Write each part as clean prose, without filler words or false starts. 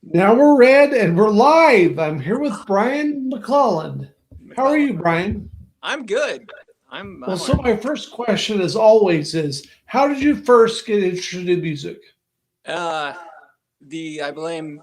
Now we're red and we're live. I'm here with Brian McClelland. How are McClelland. you, Brian? I'm good. I'm Well, I'm so all my first question, as always, is how did you first get interested in music? right. I blame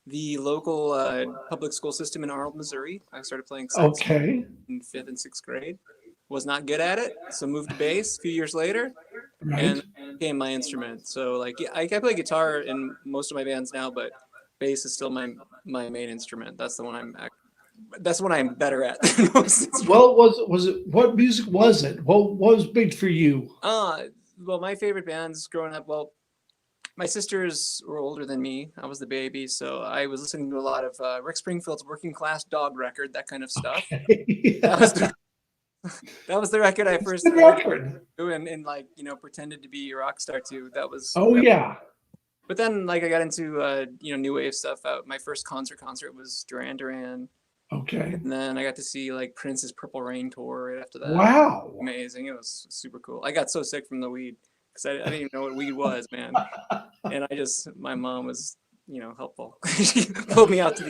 the local public school system in Arnold, Missouri. I started playing saxophone Okay, in fifth and sixth grade. Was not good at it, so moved to bass a few years later, right. and became my instrument. So like, yeah, I play guitar in most of my bands now, but bass is still my main instrument. That's the one I'm better at than most instruments. Well, was it what music was it? What was big for you? Uh, well, my favorite bands growing up. Well, my sisters were older than me. I was the baby, so I was listening to a lot of Rick Springfield's "Working Class Dog" record, that kind of stuff. Okay, That was the, that was the record I it's a first good listened record. to, and like pretended to be a rock star too. That was Oh that. yeah. But then like I got into new wave stuff. My first concert was Duran Duran, Okay. and then I got to see like Prince's Purple Rain tour right after that. Wow. Amazing! It was super cool. I got so sick from the weed because I didn't even know what weed was, man. And my mom was helpful. She pulled me out to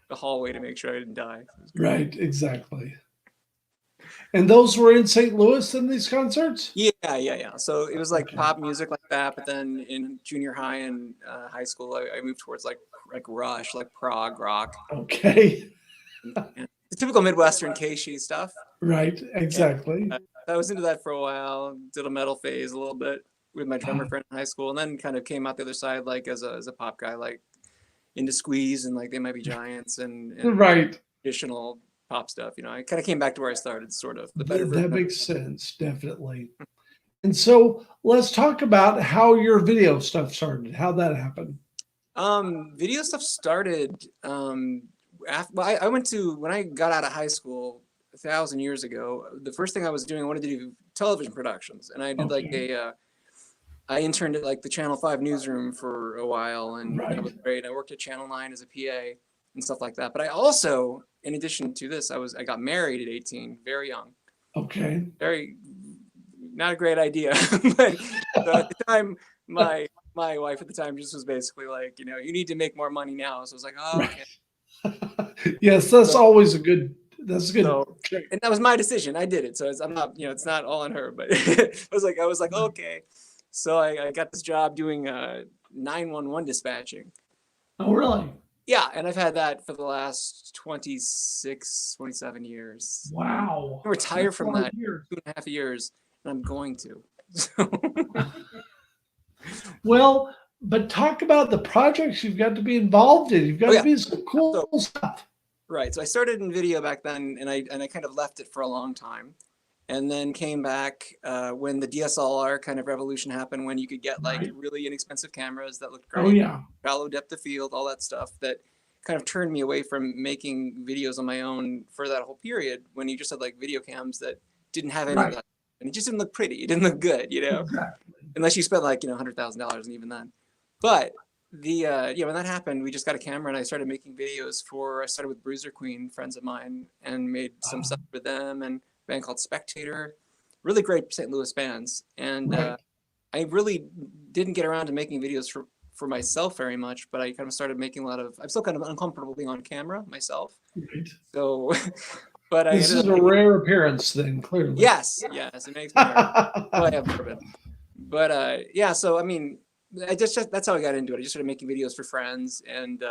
the hallway to make sure I didn't die. It was great. Right, exactly. And those were in St. Louis in these concerts? Yeah. So it was like Okay. pop music like that, but then in junior high and high school, I moved towards like Rush, like prog rock, Okay. and the typical Midwestern Keishi stuff. Right, And exactly. I was into that for a while. Did a metal phase a little bit with my drummer friend in high school, and then kind of came out the other side like as a pop guy, like into Squeeze and like They Might Be Giants and Right. traditional pop stuff. I kind of came back to where I started, sort of the better version That of. makes sense, definitely. And so let's talk about how your video stuff started, how that happened. Video stuff started after, well, I went to when I got out of high school 1,000 years ago. The first thing I was doing, I wanted to do television productions, and I did like Okay. I interned at like the Channel 5 newsroom for a while, and that Right. was great. I worked at Channel 9 as a PA and stuff like that. But I also, in addition to this, I got married at 18, very young, Okay. very not a great idea. But so at the time, my wife at the time just was basically like, you need to make more money now. So I was like, oh, Right. okay. Yes, that's So, always a good so trick. and that was my decision. I did it. So I'm not, it's not all on her, but I was like, okay. So I got this job doing 911 dispatching. Oh, really? Yeah, and I've had that for the last 26, 27 years. And Wow. I retire That's a from lot of that years. 2.5 years, and I'm going to. So, Well, but talk about the projects you've got to be involved in. You've got oh to yeah. be some So cool stuff. right. So I started in video back then, and I kind of left it for a long time, and then came back when the DSLR kind of revolution happened, when you could get like Right. really inexpensive cameras that looked Oh, great, yeah. shallow depth of field, all that stuff that kind of turned me away from making videos on my own for that whole period when you just had like video cams that didn't have any of Right. that, and it just didn't look pretty. It didn't look good, Exactly. unless you spent like $100,000, and even then. But when that happened, we just got a camera and I started making videos for. I started with Bruiser Queen, friends of mine, and made some stuff with them and a band called Spectator, really great St. Louis bands. And Right. I really didn't get around to making videos for myself very much, but I kind of started making a lot of. I'm still kind of uncomfortable being on camera myself, Right. so but I This ended is up a making. rare appearance, then, clearly. Yes, it makes me nervous. Well, I have bourbon. But yeah, so I mean, I just that's how I got into it. I just started making videos for friends, and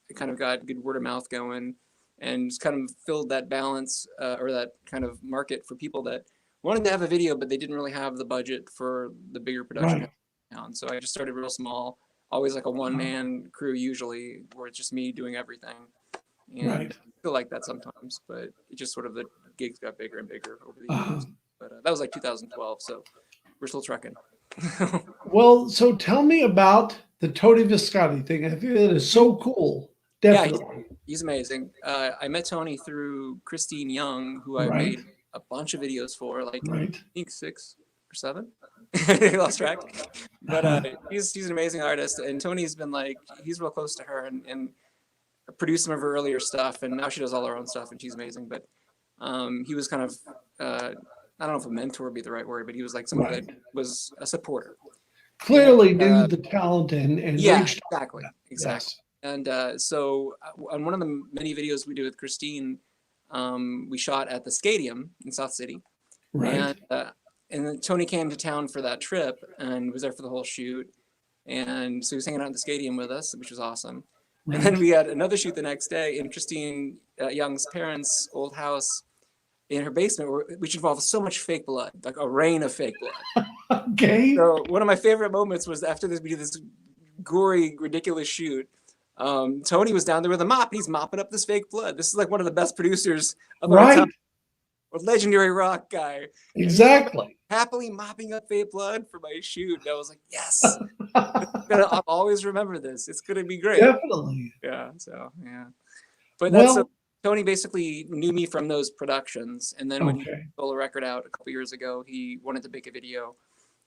it kind of got good word of mouth going, and just kind of filled that balance or that kind of market for people that wanted to have a video, but they didn't really have the budget for the bigger production Right. town. So I just started real small, always like a one Uh, man crew usually, where it's just me doing everything, and right. I feel like that sometimes, but it just sort of the gigs got bigger and bigger over the Uh, years. But that was like 2012, so we're still trucking. well, so tell me about the Tony Visconti thing. I think that is so cool. Yeah, Definitely. he's amazing. I met Tony through Christine Young, who I've Right. made a bunch of videos for, like Right. I think 6 or 7. I lost track. But Uh, he's an amazing artist, and Tony's been like he's real close to her and produced some of her earlier stuff, and now she does all her own stuff, and she's amazing. But he was kind of I don't know if a mentor would be the right word, but he was like somebody that right. was a supporter. Clearly knew the talent and Yeah, reached. exactly. Yes. And so on one of the many videos we did with Christine, we shot at the Stadium in South City, Right. and then Tony came to town for that trip and was there for the whole shoot. And so he was hanging out in the Stadium with us, which was awesome. And then Right. we had another shoot the next day in Christine Young's parents' old house in her basement, which involved so much fake blood, like a rain of fake blood. Okay. So one of my favorite moments was after this, we did this gory, ridiculous shoot. Tony was down there with a mop. He's mopping up this fake blood. This is like one of the best producers of our Right. time, a legendary rock guy. Exactly. Happily mopping up fake blood for my shoot. And I was like, yes, I'll always remember this. It's gonna be great. Definitely. Yeah. So yeah. But that's Well, Tony basically knew me from those productions, and then when he okay. stole a record out a couple years ago, he wanted to make a video.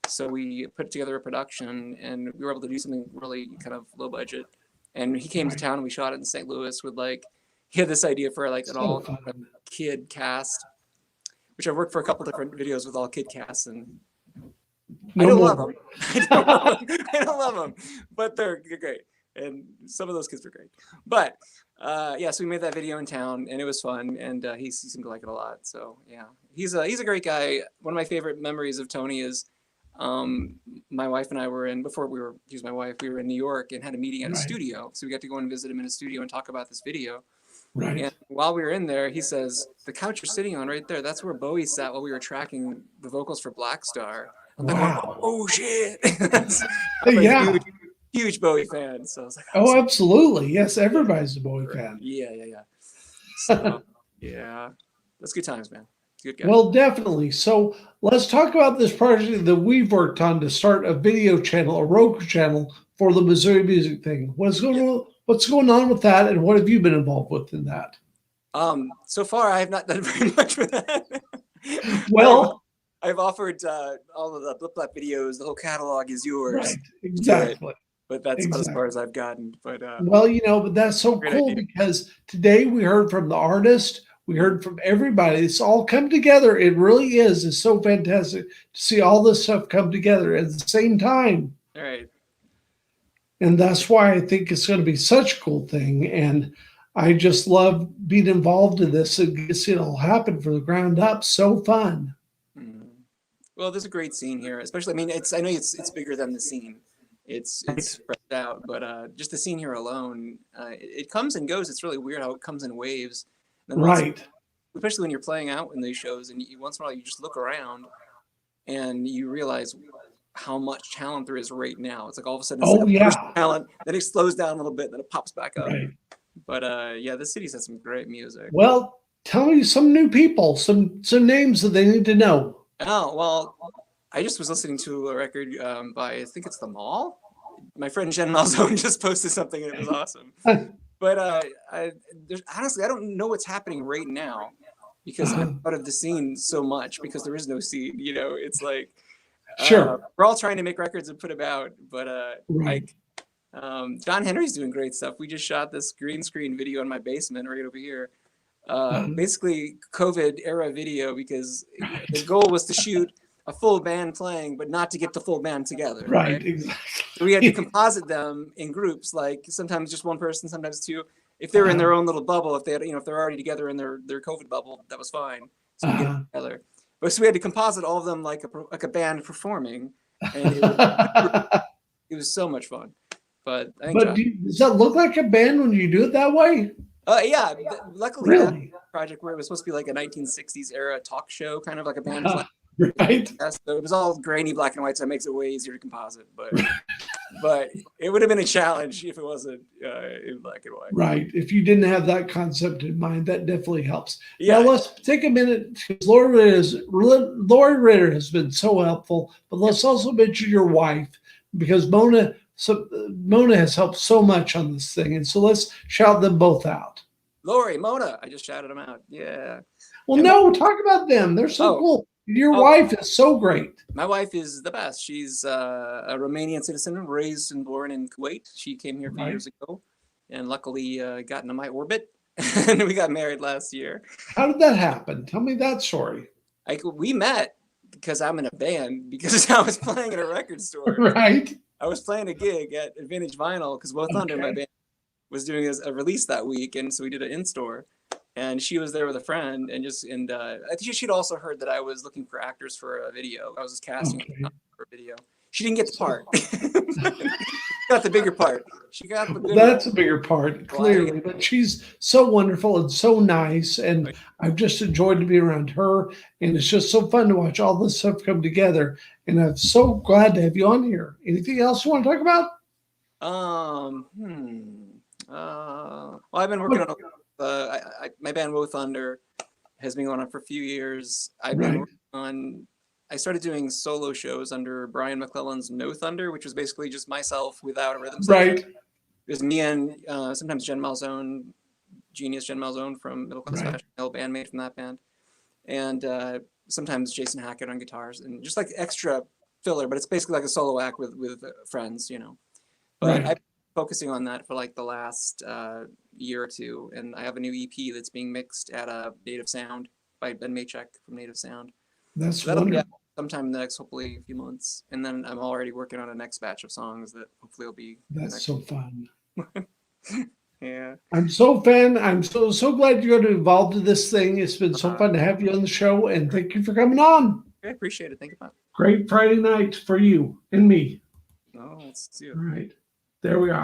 So we put together a production, and we were able to do something really kind of low budget. And he came to Right. town, and we shot it in St. Louis with he had this idea for like an So all fun. kid cast, which I worked for a couple different videos with all kid casts, and I No don't more. love them. I don't love them, but they're great. And some of those kids were great. But yeah, so we made that video in town, and it was fun, and he seemed to like it a lot. So yeah, he's a great guy. One of my favorite memories of Tony is my wife and I were he was my wife, we were in New York and had a meeting at a Right. studio. So we got to go and visit him in a studio and talk about this video. Right. And while we were in there, he says, the couch you're sitting on right there, that's where Bowie sat while we were tracking the vocals for Black Star. I'm like, Wow. oh shit. I'm a Yeah. huge Bowie fan. So I was like, Oh, absolutely. Yes, everybody's a Bowie fan. yeah. So yeah, that's good times, man. Good guy. Well, definitely. So let's talk about this project that we've worked on to start a video channel, a Roku channel for the Missouri music thing. What's going on? What's going on with that, and what have you been involved with in that? So far I have not done very much with that. Well, I've offered all of the Blip Blap videos. The whole catalog is yours. right, exactly. But that's about as Exactly. far as I've gotten. But Well, but that's so great cool idea. because today we heard from the artist, we heard from everybody. It's all come together. It really is. It's so fantastic to see all this stuff come together at the same time. All right. And that's why I think it's going to be such a cool thing. And I just love being involved in this and see it all happen from the ground up. So fun. Mm. Well, there's a great scene here, especially. I mean, I know it's bigger than the scene. It's spread out, but just the scene here alone, it comes and goes. It's really weird how it comes in waves. And then Right. especially when you're playing out in these shows, and once in a while you just look around, and you realize how much talent there is right now. It's like all of a sudden, it's Oh, like a yeah. burst of talent, then it slows down a little bit, then it pops back up. Right. But yeah, the city's had some great music. Well, tell me some new people, some names that they need to know. Oh, well, I just was listening to a record by, I think it's The Mall. My friend Jen Malzone just posted something and it was awesome. But honestly, I don't know what's happening right now because I'm out of the scene so much because there is no scene. It's like Sure. we're all trying to make records and put them out, but Right. John Henry's doing great stuff. We just shot this green screen video in my basement right over here. Basically COVID era video because the goal was to shoot a full band playing, but not to get the full band together. Right. Exactly. So we had to composite them in groups, like sometimes just one person, sometimes two. If they were in their own little bubble, if they had, if they're already together in their COVID bubble, that was fine. So we get it together. But so we had to composite all of them like a band performing, and it was so much fun. But I think does that look like a band when you do it that way? yeah. Luckily, Really? that project where it was supposed to be like a 1960s era talk show, kind of like a band. Right. So it was all grainy black and white, so it makes it way easier to composite. But it would have been a challenge if it wasn't in black and white. Right. If you didn't have that concept in mind, that definitely helps. Yeah. Now let's take a minute because Lori Ritter has been so helpful, but let's also mention your wife because Mona has helped so much on this thing. And so let's shout them both out. Lori, Mona, I just shouted them out. Yeah. Well, And talk about them. They're so cool. Your wife is so great. My wife is the best. She's a Romanian citizen, raised and born in Kuwait. She came here a few years ago and luckily got into my orbit. And we got married last year. How did that happen? Tell me that story. We met because I'm in a band, because I was playing at a record store. Right. I was playing a gig at Vintage Vinyl because Will Thunder, my band, was doing a release that week, and so we did an in-store. And she was there with a friend, and I think she'd also heard that I was looking for actors for a video. I was just casting for a video. She didn't get the part. Got the bigger part. She got the good That's role. a bigger part, clearly. But she's so wonderful and so nice, and I've just enjoyed to be around her. And it's just so fun to watch all this stuff come together. And I'm so glad to have you on here. Anything else you want to talk about? Well, I've been working on my band Woe Thunder has been going on for a few years. I've been working on. I started doing solo shows under Brian McClelland's No Thunder, which was basically just myself without a rhythm section. It was me and sometimes Jen Malzone, genius Jen Malzone from Middle Class Fashion, bandmate from that band, and sometimes Jason Hackett on guitars, and just like extra filler. But it's basically like a solo act with friends, you know. But I've been focusing on that for like the last year or two, and I have a new EP that's being mixed at Native Sound by Ben Maychek from Native Sound. That's wonderful. Be out sometime in the next, hopefully, a few months, and then I'm already working on a next batch of songs that hopefully will be. That's so fun. Yeah, I'm so glad you're involved in this thing. It's been so fun to have you on the show, and thank you for coming on. I appreciate it. Thank you. Great Friday night for you and me. Oh, let's see it. All right, there we are.